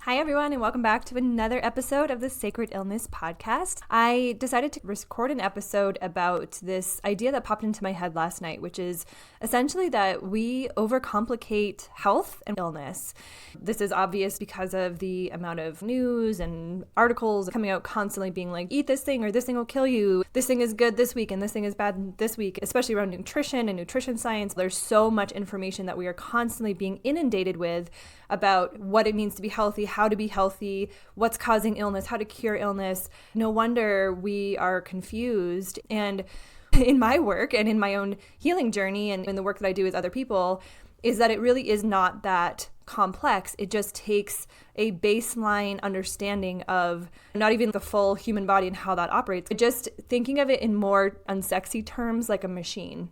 Hi, everyone, and welcome back to another episode of the Sacred Illness Podcast. I decided to record an episode about this idea that popped into my head last night, which is essentially that we overcomplicate health and illness. This is obvious because of the amount of news and articles coming out constantly being like, eat this thing or this thing will kill you. This thing is good this week and this thing is bad this week, especially around nutrition and nutrition science. There's so much information that we are constantly being inundated with about what it means to be healthy, how to be healthy, what's causing illness, how to cure illness. No wonder we are confused. And in my work and in my own healing journey and in the work that I do with other people, is that it really is not that complex. It just takes a baseline understanding of not even the full human body and how that operates. Just thinking of it in more unsexy terms, like a machine,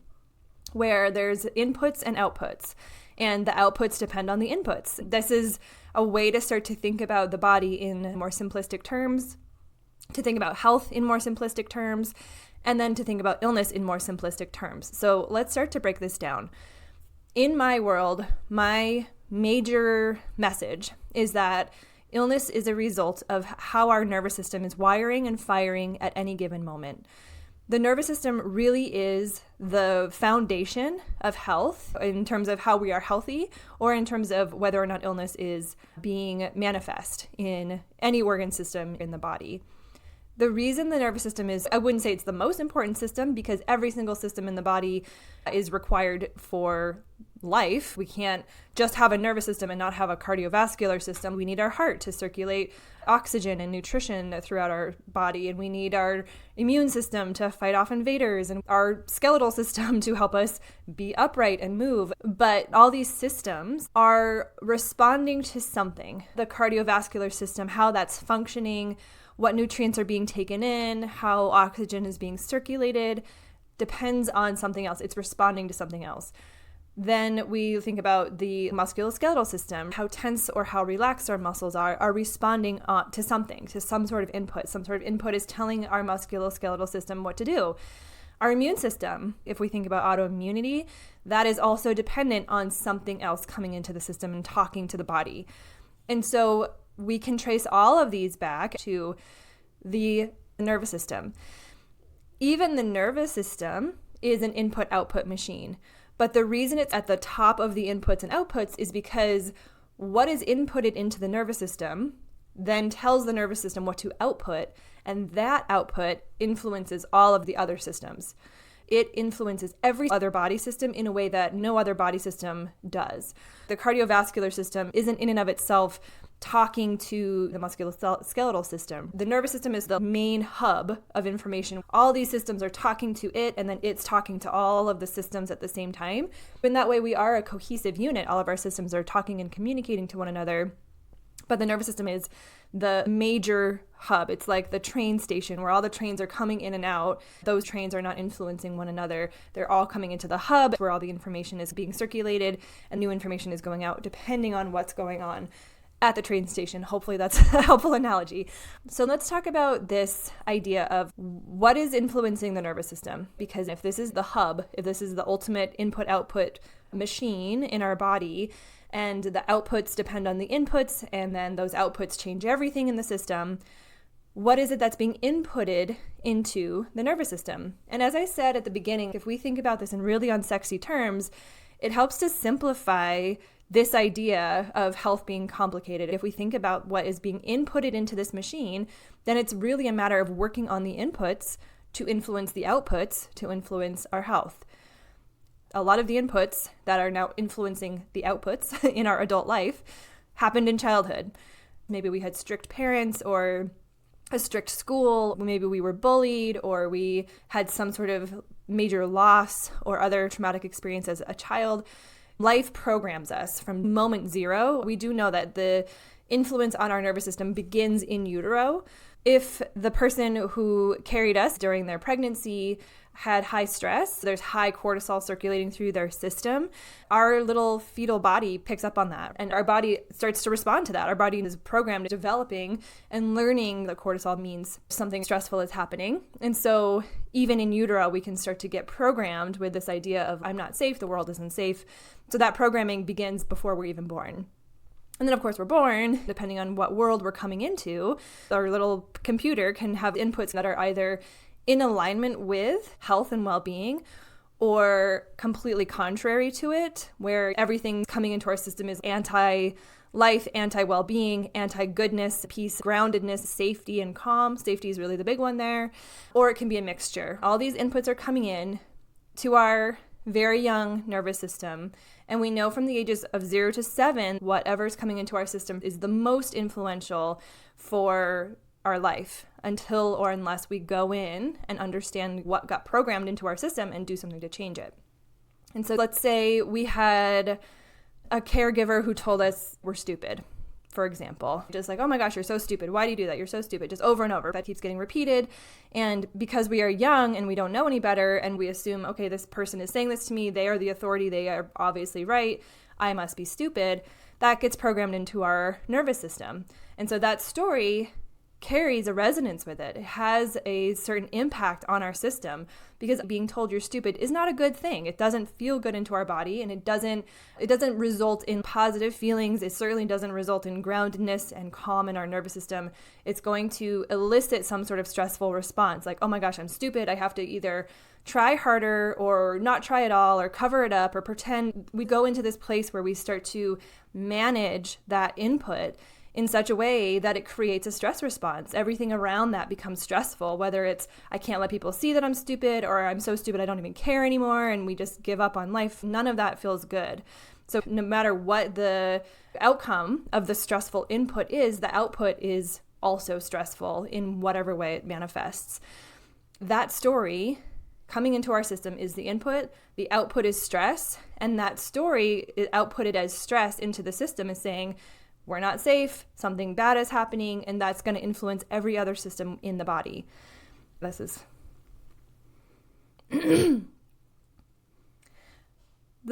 where there's inputs and outputs, and the outputs depend on the inputs. This is a way to start to think about the body in more simplistic terms, to think about health in more simplistic terms, and then to think about illness in more simplistic terms. So let's start to break this down. In my world, my major message is that illness is a result of how our nervous system is wiring and firing at any given moment. The nervous system really is the foundation of health in terms of how we are healthy, or in terms of whether or not illness is being manifest in any organ system in the body. The reason the nervous system is, I wouldn't say it's the most important system, because every single system in the body is required for life. We can't just have a nervous system and not have a cardiovascular system. We need our heart to circulate oxygen and nutrition throughout our body, and we need our immune system to fight off invaders, and our skeletal system to help us be upright and move. But all these systems are responding to something. The cardiovascular system, how that's functioning, what nutrients are being taken in, how oxygen is being circulated, depends on something else. It's responding to something else. Then we think about the musculoskeletal system, how tense or how relaxed our muscles are responding to something, to some sort of input. Some sort of input is telling our musculoskeletal system what to do. Our immune system, if we think about autoimmunity, that is also dependent on something else coming into the system and talking to the body. And so we can trace all of these back to the nervous system. Even the nervous system is an input-output machine. But the reason it's at the top of the inputs and outputs is because what is inputted into the nervous system then tells the nervous system what to output, and that output influences all of the other systems. It influences every other body system in a way that no other body system does. The cardiovascular system isn't in and of itself talking to the musculoskeletal system. The nervous system is the main hub of information. All these systems are talking to it, and then it's talking to all of the systems at the same time. In that way, we are a cohesive unit. All of our systems are talking and communicating to one another. But the nervous system is the major hub. It's like the train station where all the trains are coming in and out. Those trains are not influencing one another. They're all coming into the hub where all the information is being circulated and new information is going out depending on what's going on at the train station. Hopefully that's a helpful analogy. So let's talk about this idea of what is influencing the nervous system. Because if this is the hub, if this is the ultimate input-output machine in our body, and the outputs depend on the inputs, and then those outputs change everything in the system, what is it that's being inputted into the nervous system? And as I said at the beginning, if we think about this in really unsexy terms, it helps to simplify this idea of health being complicated. If we think about what is being inputted into this machine, then it's really a matter of working on the inputs to influence the outputs to influence our health. A lot of the inputs that are now influencing the outputs in our adult life happened in childhood. Maybe we had strict parents or a strict school. Maybe we were bullied, or we had some sort of major loss or other traumatic experience as a child. Life programs us from moment zero. We do know that the influence on our nervous system begins in utero. If the person who carried us during their pregnancy had high stress, there's high cortisol circulating through their system, our little fetal body picks up on that, and our body starts to respond to that. Our body is programmed, developing and learning that cortisol means something stressful is happening. And so even in utero, we can start to get programmed with this idea of I'm not safe, the world isn't safe. So that programming begins before we're even born. And then, of course, we're born. Depending on what world we're coming into, our little computer can have inputs that are either in alignment with health and well-being or completely contrary to it, where everything coming into our system is anti-life, anti-well-being, anti-goodness, peace, groundedness, safety, and calm. Safety is really the big one there. Or it can be a mixture. All these inputs are coming in to our very young nervous system. And we know from the ages of 0 to 7, whatever's coming into our system is the most influential for our life until or unless we go in and understand what got programmed into our system and do something to change it. And so let's say we had a caregiver who told us we're stupid, for example. Just like, oh my gosh, you're so stupid. Why do you do that? You're so stupid. Just over and over. That keeps getting repeated. And because we are young and we don't know any better and we assume, okay, this person is saying this to me, they are the authority, they are obviously right, I must be stupid, that gets programmed into our nervous system. And so that story carries a resonance with it. It has a certain impact on our system because being told you're stupid is not a good thing. It doesn't feel good into our body, and it doesn't result in positive feelings. It certainly doesn't result in groundedness and calm in our nervous system. It's going to elicit some sort of stressful response like, oh my gosh, I'm stupid. I have to either try harder or not try at all or cover it up or pretend. We go into this place where we start to manage that input in such a way that it creates a stress response. Everything around that becomes stressful, whether it's I can't let people see that I'm stupid or I'm so stupid I don't even care anymore and we just give up on life. None of that feels good. So no matter what the outcome of the stressful input is, the output is also stressful in whatever way it manifests. That story coming into our system is the input, the output is stress, and that story outputted as stress into the system is saying, we're not safe, something bad is happening, and that's going to influence every other system in the body. This is the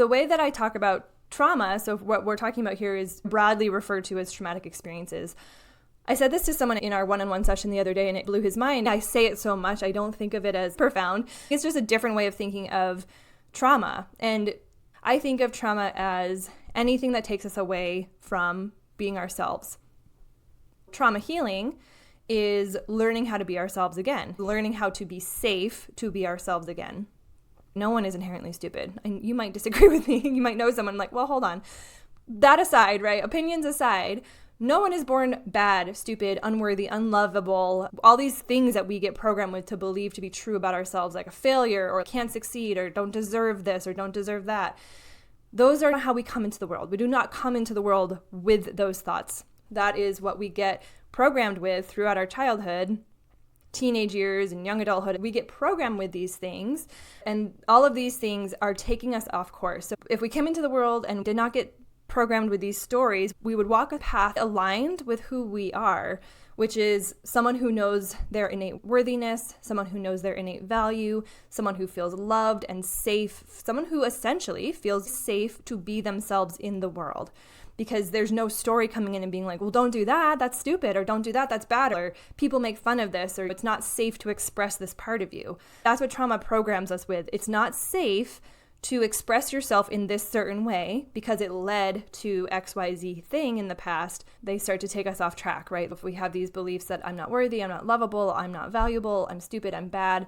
way that I talk about trauma. So what we're talking about here is broadly referred to as traumatic experiences. I said this to someone in our one-on-one session the other day, and it blew his mind. I say it so much, I don't think of it as profound. It's just a different way of thinking of trauma. And I think of trauma as anything that takes us away from being ourselves. Trauma healing is learning how to be ourselves again, learning how to be safe to be ourselves again. No one is inherently stupid. And you might disagree with me. You might know someone like, well, hold on. That aside, right? Opinions aside, no one is born bad, stupid, unworthy, unlovable. All these things that we get programmed with to believe to be true about ourselves, like a failure or can't succeed or don't deserve this or don't deserve that. Those are how we come into the world. We do not come into the world with those thoughts. That is what we get programmed with throughout our childhood, teenage years, and young adulthood. We get programmed with these things, and all of these things are taking us off course. So if we came into the world and did not get programmed with these stories, we would walk a path aligned with who we are, which is someone who knows their innate worthiness, someone who knows their innate value, someone who feels loved and safe, someone who essentially feels safe to be themselves in the world. Because there's no story coming in and being like, well, don't do that, that's stupid, or don't do that, that's bad, or people make fun of this, or it's not safe to express this part of you. That's what trauma programs us with. It's not safe to express yourself in this certain way because it led to XYZ thing in the past. They start to take us off track, right? If we have these beliefs that I'm not worthy, I'm not lovable, I'm not valuable, I'm stupid, I'm bad,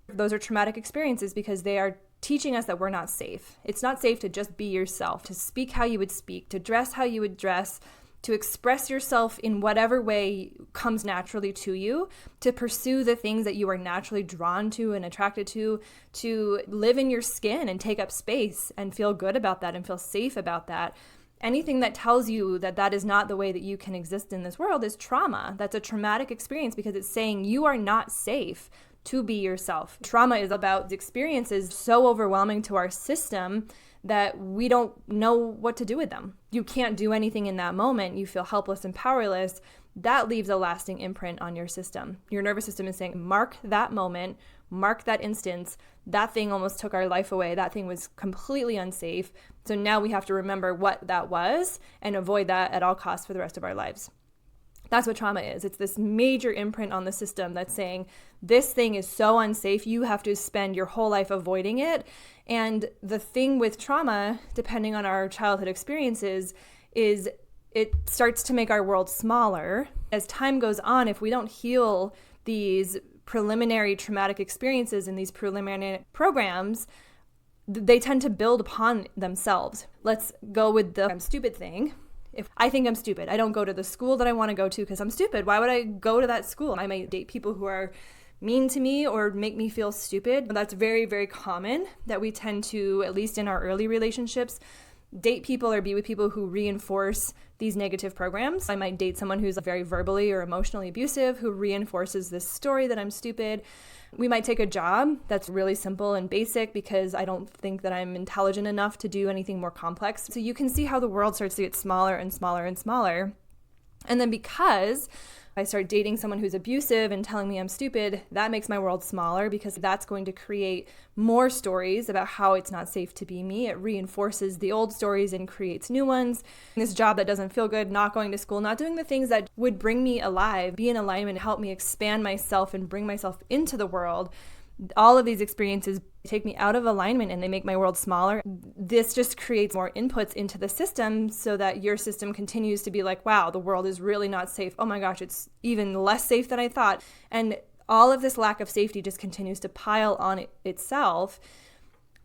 those are traumatic experiences because they are teaching us that we're not safe. It's not safe to just be yourself, to speak how you would speak, to dress how you would dress, to express yourself in whatever way comes naturally to you, to pursue the things that you are naturally drawn to and attracted to live in your skin and take up space and feel good about that and feel safe about that. Anything that tells you that that is not the way that you can exist in this world is trauma. That's a traumatic experience because it's saying you are not safe to be yourself. Trauma is about experiences so overwhelming to our system that we don't know what to do with them. You can't do anything in that moment. You feel helpless and powerless. That leaves a lasting imprint on your system. Your nervous system is saying, mark that moment, mark that instance. That thing almost took our life away. That thing was completely unsafe. So now we have to remember what that was and avoid that at all costs for the rest of our lives. That's what trauma is. It's this major imprint on the system that's saying this thing is so unsafe, you have to spend your whole life avoiding it. And the thing with trauma, depending on our childhood experiences, is it starts to make our world smaller. As time goes on, if we don't heal these preliminary traumatic experiences and these preliminary programs, they tend to build upon themselves. Let's go with the I'm stupid thing. If I think I'm stupid, I don't go to the school that I want to go to because I'm stupid. Why would I go to that school? I might date people who are mean to me or make me feel stupid. That's very, very common that we tend to, at least in our early relationships, date people or be with people who reinforce these negative programs. I might date someone who's very verbally or emotionally abusive who reinforces this story that I'm stupid. We might take a job that's really simple and basic because I don't think that I'm intelligent enough to do anything more complex. So you can see how the world starts to get smaller and smaller and smaller. And then because I start dating someone who's abusive and telling me I'm stupid, that makes my world smaller because that's going to create more stories about how it's not safe to be me. It reinforces the old stories and creates new ones. This job that doesn't feel good, not going to school, not doing the things that would bring me alive, be in alignment, help me expand myself and bring myself into the world. All of these experiences take me out of alignment and they make my world smaller. This just creates more inputs into the system so that your system continues to be like, wow, the world is really not safe. Oh my gosh, it's even less safe than I thought. And all of this lack of safety just continues to pile on itself.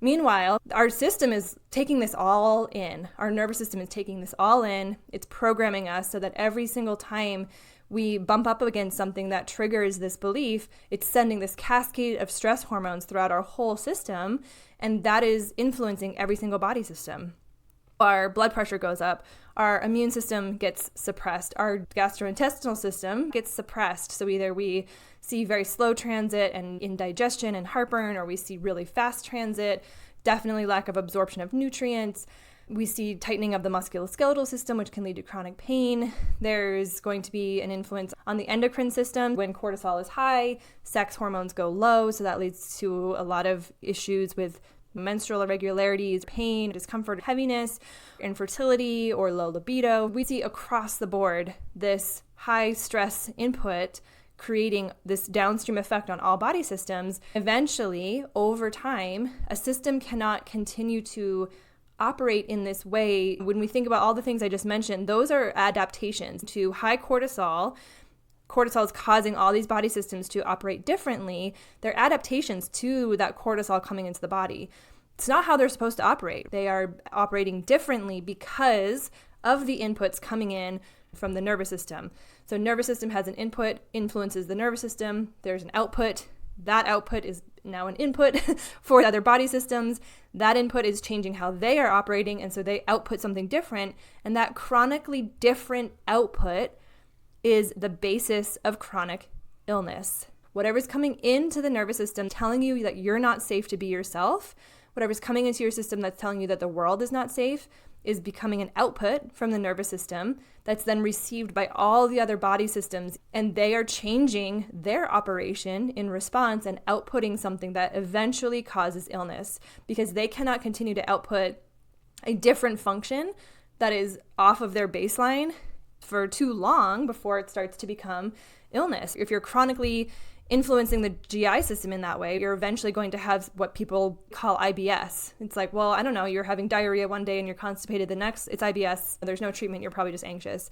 Meanwhile, our system is taking this all in. Our nervous system is taking this all in. It's programming us so that every single time we bump up against something that triggers this belief, it's sending this cascade of stress hormones throughout our whole system, and that is influencing every single body system. Our blood pressure goes up, our immune system gets suppressed, our gastrointestinal system gets suppressed. So either we see very slow transit and indigestion and heartburn, or we see really fast transit, definitely lack of absorption of nutrients. We see tightening of the musculoskeletal system, which can lead to chronic pain. There's going to be an influence on the endocrine system. When cortisol is high, sex hormones go low, so that leads to a lot of issues with menstrual irregularities, pain, discomfort, heaviness, infertility, or low libido. We see across the board this high stress input creating this downstream effect on all body systems. Eventually, over time, a system cannot continue to operate in this way. When we think about all the things I just mentioned, those are adaptations to high cortisol. Cortisol is causing all these body systems to operate differently. They're adaptations to that cortisol coming into the body. It's not how they're supposed to operate. They are operating differently because of the inputs coming in from the nervous system. So nervous system has an input, influences the nervous system. There's an output. That output is now an input for other body systems. That input is changing how they are operating, and so they output something different. And that chronically different output is the basis of chronic illness. Whatever's coming into the nervous system telling you that you're not safe to be yourself, whatever's coming into your system that's telling you that the world is not safe, is becoming an output from the nervous system that's then received by all the other body systems, and they are changing their operation in response and outputting something that eventually causes illness because they cannot continue to output a different function that is off of their baseline for too long before it starts to become illness. If you're chronically influencing the GI system in that way, you're eventually going to have what people call IBS. It's like, well, I don't know, you're having diarrhea one day and you're constipated the next, it's IBS, there's no treatment, you're probably just anxious.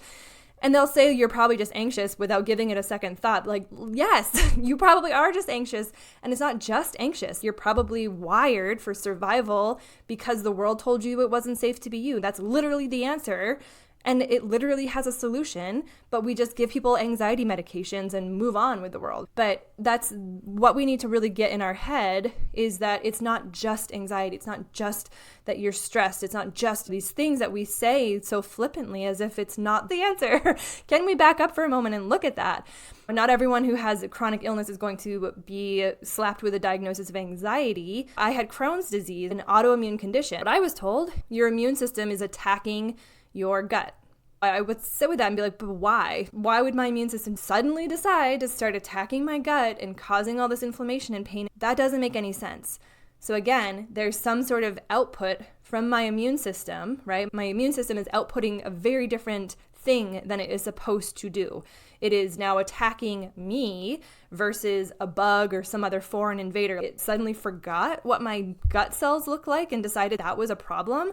And they'll say you're probably just anxious without giving it a second thought. Like, yes, you probably are just anxious. And it's not just anxious. You're probably wired for survival because the world told you it wasn't safe to be you. That's literally the answer. And it literally has a solution, but we just give people anxiety medications and move on with the world. But that's what we need to really get in our head, is that it's not just anxiety. It's not just that you're stressed. It's not just these things that we say so flippantly as if it's not the answer. Can we back up for a moment and look at that? Not everyone who has chronic illness is going to be slapped with a diagnosis of anxiety. I had Crohn's disease, an autoimmune condition. But I was told your immune system is attacking your gut. I would sit with that and be like, but why? Why would my immune system suddenly decide to start attacking my gut and causing all this inflammation and pain? That doesn't make any sense. So again, there's some sort of output from my immune system, right? My immune system is outputting a very different thing than it is supposed to do. It is now attacking me versus a bug or some other foreign invader. It suddenly forgot what my gut cells look like and decided that was a problem.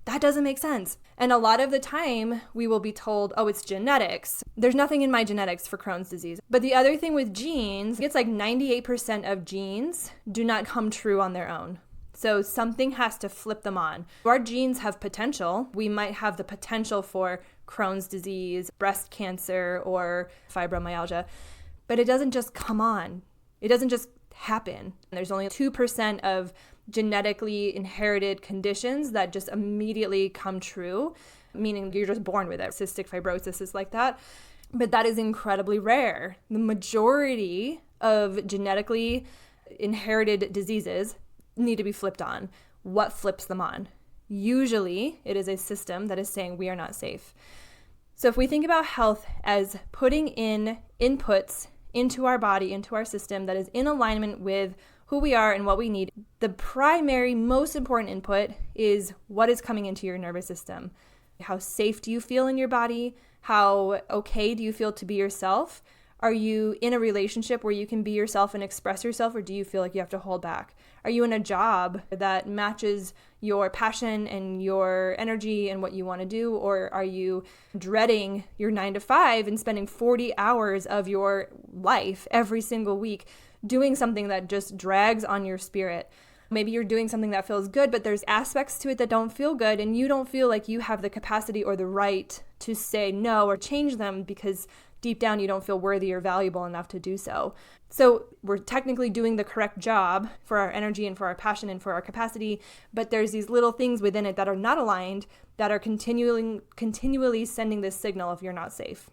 That doesn't make sense. And a lot of the time we will be told, oh, it's genetics. There's nothing in my genetics for Crohn's disease. But the other thing with genes, it's like 98% of genes do not come true on their own. So something has to flip them on. Our genes have potential. We might have the potential for Crohn's disease, breast cancer, or fibromyalgia, but it doesn't just come on. It doesn't just happen. There's only 2% of genetically inherited conditions that just immediately come true, meaning you're just born with it. Cystic fibrosis is like that, but that is incredibly rare. The majority of genetically inherited diseases need to be flipped on. What flips them on? Usually it is a system that is saying we are not safe. So if we think about health as putting in inputs into our body, into our system that is in alignment with who we are and what we need, the primary, most important input is what is coming into your nervous system. How safe do you feel in your body? How okay do you feel to be yourself? Are you in a relationship where you can be yourself and express yourself, or do you feel like you have to hold back? Are you in a job that matches your passion and your energy and what you want to do? Or are you dreading your 9 to 5 and spending 40 hours of your life every single week doing something that just drags on your spirit? Maybe you're doing something that feels good, but there's aspects to it that don't feel good, and you don't feel like you have the capacity or the right to say no or change them because deep down you don't feel worthy or valuable enough to do so. So we're technically doing the correct job for our energy and for our passion and for our capacity, but there's these little things within it that are not aligned that are continually sending this signal of you're not safe.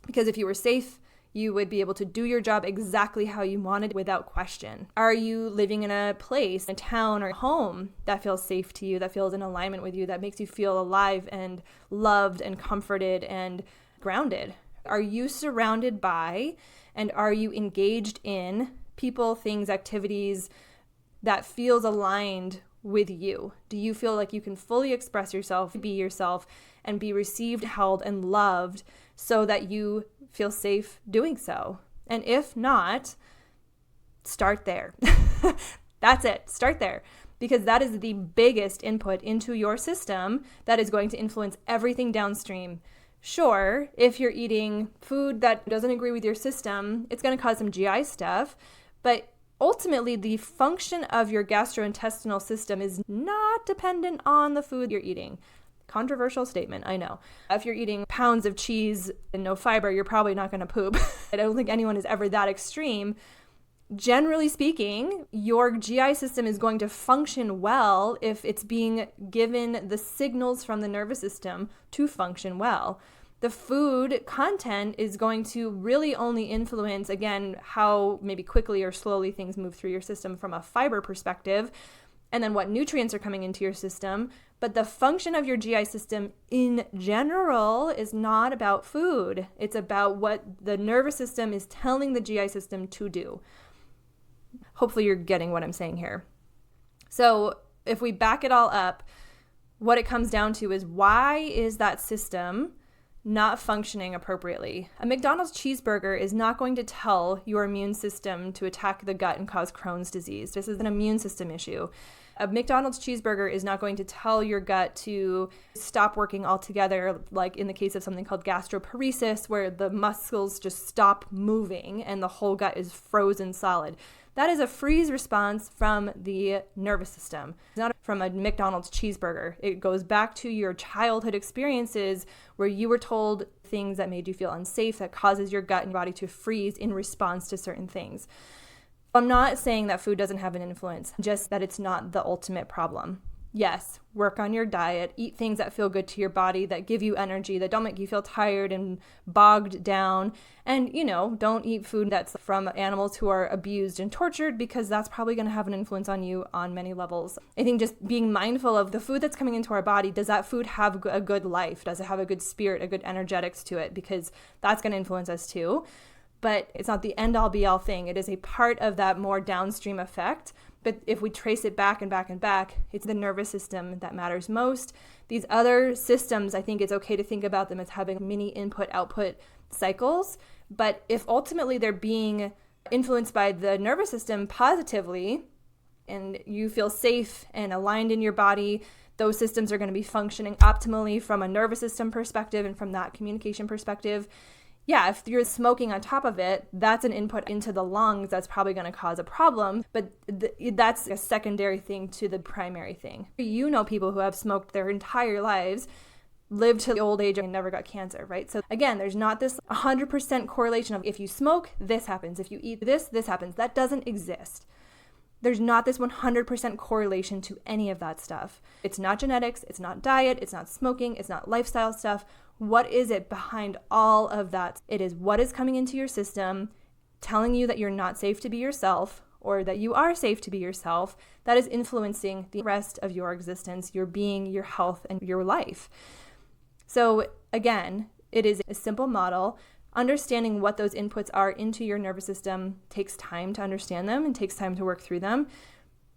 Because if you were safe, you would be able to do your job exactly how you wanted without question. Are you living in a place, a town, or home that feels safe to you, that feels in alignment with you, that makes you feel alive and loved and comforted and grounded? Are you surrounded by and are you engaged in people, things, activities that feels aligned with you? Do you feel like you can fully express yourself, be yourself, and be received, held, and loved so that you feel safe doing so? And if not, start there. That's it. Start there. Because that is the biggest input into your system that is going to influence everything downstream. Sure, if you're eating food that doesn't agree with your system, it's going to cause some GI stuff, but ultimately the function of your gastrointestinal system is not dependent on the food you're eating. Controversial statement, I know. If you're eating pounds of cheese and no fiber, you're probably not going to poop. I don't think anyone is ever that extreme. Generally speaking, your GI system is going to function well if it's being given the signals from the nervous system to function well. The food content is going to really only influence, again, how maybe quickly or slowly things move through your system from a fiber perspective, and then what nutrients are coming into your system. But the function of your GI system in general is not about food. It's about what the nervous system is telling the GI system to do. Hopefully you're getting what I'm saying here. So if we back it all up, what it comes down to is, why is that system not functioning appropriately? A McDonald's cheeseburger is not going to tell your immune system to attack the gut and cause Crohn's disease. This is an immune system issue. A McDonald's cheeseburger is not going to tell your gut to stop working altogether, like in the case of something called gastroparesis, where the muscles just stop moving and the whole gut is frozen solid. That is a freeze response from the nervous system. It's not from a McDonald's cheeseburger. It goes back to your childhood experiences where you were told things that made you feel unsafe, that causes your gut and body to freeze in response to certain things. I'm not saying that food doesn't have an influence, just that it's not the ultimate problem. Yes, work on your diet, eat things that feel good to your body, that give you energy, that don't make you feel tired and bogged down. And, don't eat food that's from animals who are abused and tortured, because that's probably going to have an influence on you on many levels. I think just being mindful of the food that's coming into our body, does that food have a good life? Does it have a good spirit, a good energetics to it? Because that's going to influence us too. But it's not the end-all be-all thing. It is a part of that more downstream effect. But if we trace it back and back and back, it's the nervous system that matters most. These other systems, I think it's okay to think about them as having mini input-output cycles. But if ultimately they're being influenced by the nervous system positively, and you feel safe and aligned in your body, those systems are going to be functioning optimally from a nervous system perspective and from that communication perspective. Yeah, if you're smoking on top of it, that's an input into the lungs that's probably going to cause a problem, but that's a secondary thing to the primary thing. You know people who have smoked their entire lives, lived to the old age and never got cancer, right? So again, there's not this 100% correlation of if you smoke, this happens. If you eat this happens. That doesn't exist. There's not this 100% correlation to any of that stuff. It's not genetics, it's not diet, it's not smoking, it's not lifestyle stuff. What is it behind all of that? It is what is coming into your system, telling you that you're not safe to be yourself, or that you are safe to be yourself, that is influencing the rest of your existence, your being, your health, and your life. So again, it is a simple model. Understanding what those inputs are into your nervous system takes time to understand them and takes time to work through them.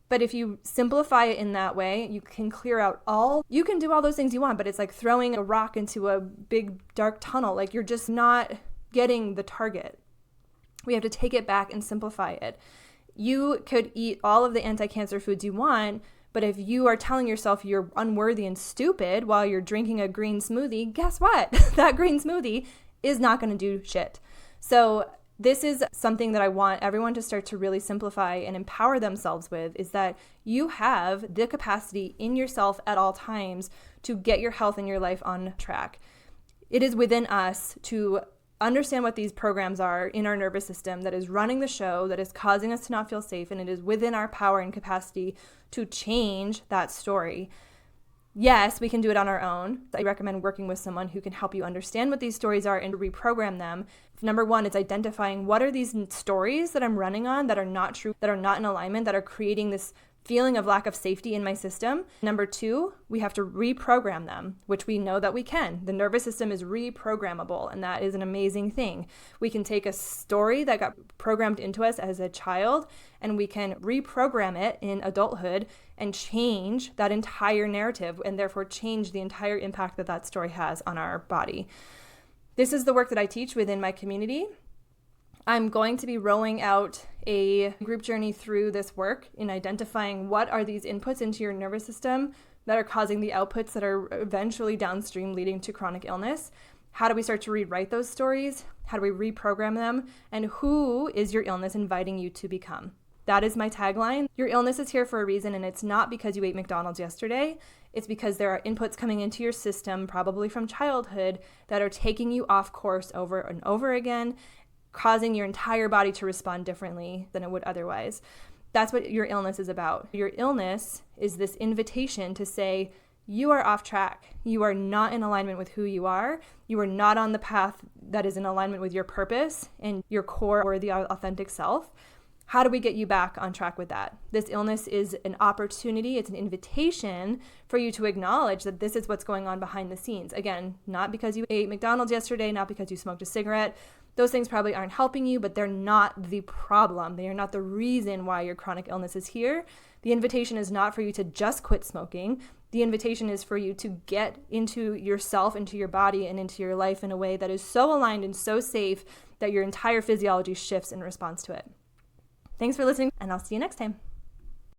But if you simplify it in that way, you can clear out you can do all those things you want, but it's like throwing a rock into a big dark tunnel. Like you're just not getting the target. We have to take it back and simplify it. You could eat all of the anti-cancer foods you want, but if you are telling yourself you're unworthy and stupid while you're drinking a green smoothie, guess what? That green smoothie is not going to do shit. So this is something that I want everyone to start to really simplify and empower themselves with, is that you have the capacity in yourself at all times to get your health and your life on track. It is within us to understand what these programs are in our nervous system that is running the show, that is causing us to not feel safe, and it is within our power and capacity to change that story. Yes, we can do it on our own. I recommend working with someone who can help you understand what these stories are and reprogram them. Number one, it's identifying what are these stories that I'm running on that are not true, that are not in alignment, that are creating this feeling of lack of safety in my system. Number two, we have to reprogram them, which we know that we can. The nervous system is reprogrammable, and that is an amazing thing. We can take a story that got programmed into us as a child, and we can reprogram it in adulthood and change that entire narrative, and therefore change the entire impact that that story has on our body. This is the work that I teach within my community. I'm going to be rolling out a group journey through this work in identifying what are these inputs into your nervous system that are causing the outputs that are eventually downstream leading to chronic illness. How do we start to rewrite those stories? How do we reprogram them? And who is your illness inviting you to become? That is my tagline. Your illness is here for a reason, and it's not because you ate McDonald's yesterday. It's because there are inputs coming into your system, probably from childhood, that are taking you off course over and over again, causing your entire body to respond differently than it would otherwise. That's what your illness is about. Your illness is this invitation to say, you are off track. You are not in alignment with who you are. You are not on the path that is in alignment with your purpose and your core or the authentic self. How do we get you back on track with that? This illness is an opportunity. It's an invitation for you to acknowledge that this is what's going on behind the scenes. Again, not because you ate McDonald's yesterday, not because you smoked a cigarette. Those things probably aren't helping you, but they're not the problem. They are not the reason why your chronic illness is here. The invitation is not for you to just quit smoking. The invitation is for you to get into yourself, into your body, and into your life in a way that is so aligned and so safe that your entire physiology shifts in response to it. Thanks for listening, and I'll see you next time.